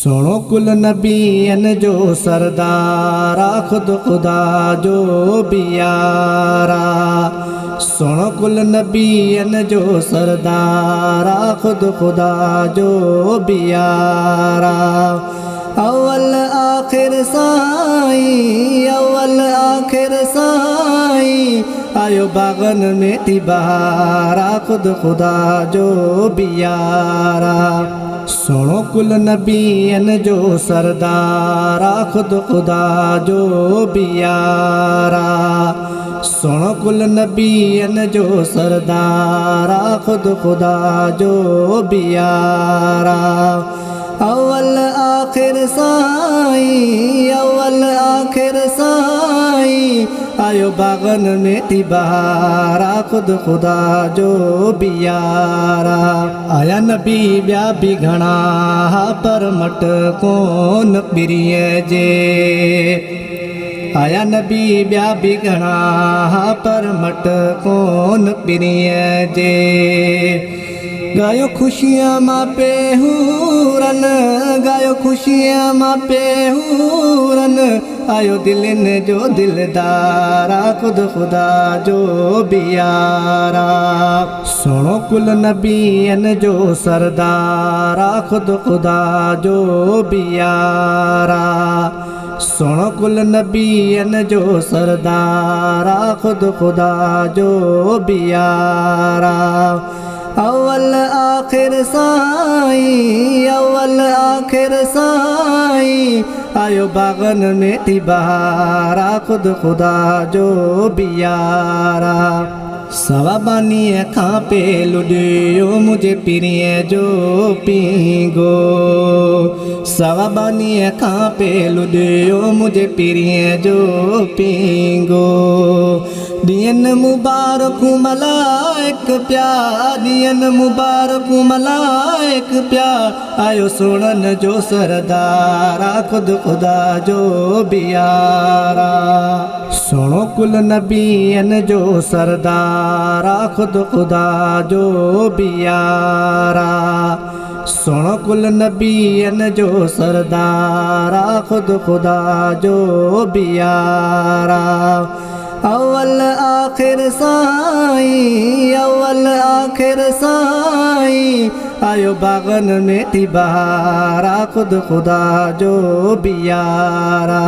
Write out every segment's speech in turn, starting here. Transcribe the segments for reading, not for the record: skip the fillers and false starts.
सुनो कुल नबियन जो सरदारा खुद खुदा जो बियारा। सुनो कुल नबियन जो सरदारा खुद खुदा जो बियारा। अव्वल आखिर साईं अव्वल आखिर साईं आयो बागन में थी बहारा खुद खुदा जो बियारा। सुनो कुल नबियन जो सरदारा खुद खुदा जो बियारा। सुनो कुल नबियन जो सरदारा खुद खुदा जो बियारा। अव्वल आखिर साईं अव्वल आखिर साईं आयो बागन में थी बहारा खुद खुदा जो बियारा। आया नबी ब्या भी घणा पर मट कोन प्रिय जे। आया नबी ब्या भी घणा पर मट कोन प्रिय जे। गायो खुशियाँ माँ पे हूरन गायो खुशियाँ माँ पे हूरन आयो दिलन जो दिलदारा खुद खुदा जो बियारा। सुनो कुल नबियन जो सरदारा खुद खुदा जो बियारा। सुनो कुल नबियन जो सरदारा खुद खुदा जो बियारा। अव्वल आखिर साईं अव्वल आखिर साईं आयो बागन में थी बहारा खुद खुदा जो बियारा। सवा बानी खां पे लुडियो मुझे पिरिय जो पीगो। सवा बानी खां पे लुडियो मुझे पिरिय जो पीगो। दियन मुबारक मलाइक प्या दियन मुबारक मलाइक प्या आयो सुनन जो सरदारा खुद खुदा जो बियारा। सुनो कुल नबियन जो सरदारा खुद खुदा जो बियारा। सुनो कुल नबियन जो सरदारा खुद खुदा जो बियारा। अव्वल आखिर साईं अव्वल आखिर साईं आयो बागन में थी बहारा खुद खुदा जो बियारा।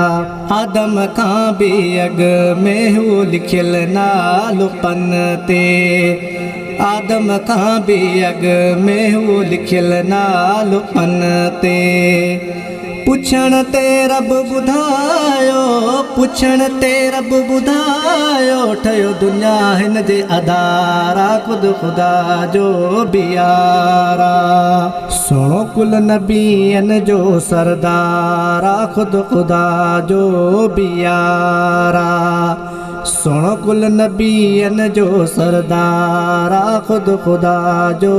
आदम खां भी अग में हू लिखियल नालो पन ते। आदम खां भी अग में हू लिखियल नालो पन ते। पुछण ते रब ॿुधायो पुछण ते रब ॿुधायो ठहियो दुनिया हिन जे अदारा खुद खुदा जो बियारा। सुनो कुल नबियन जो सरदारा खुद खुदा जो बियारा। सुनो कुल नबियन जो सरदारा खुद खुदा जो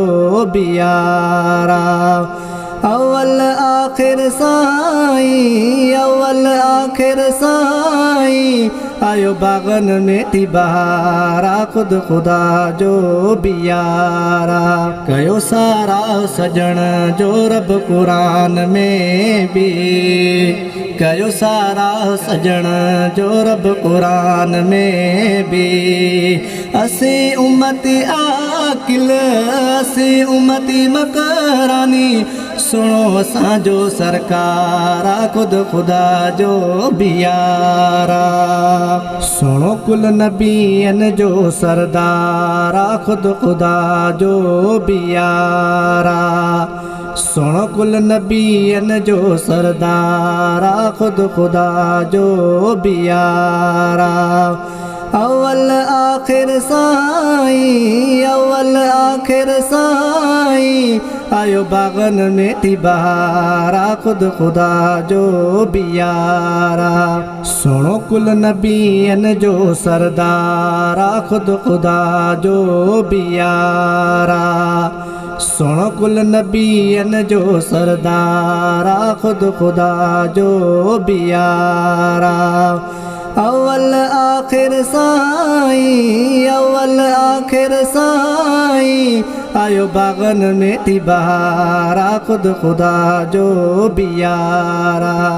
बियारा। अव्वल आखिर साईं अव्वल आखिर साईं आयो बागन में थी बहारा खुद खुदा जो बियारा। कयो सारा सजण जो रब कुरान में भी। कयो सारा सजण जो रब कुरान में भी। असी उम्मती आकिल असी उम्मती मकरानी सुनो असांजो सरकारा खुद खुदा जो बियारा। सुनो कुल नबियन जो सरदारा खुद खुदा जो बियारा। सुनो कुल नबियन जो सरदारा खुद खुदा जो बियारा। अव्वल आखिर साईं अव्वल आखिर साईं आयो बागन में थी बहारा खुद खुदा जो बियारा। सुनो कुल नबियन जो सरदारा खुद खुदा जो बियारा। सुनो कुल नबियन जो सरदारा खुद खुदा जो बियारा। अव्वल आखिर साईं, अव्वल आखिर साईं, आयो बागन में थी बहारा, खुद खुदा जो बियारा।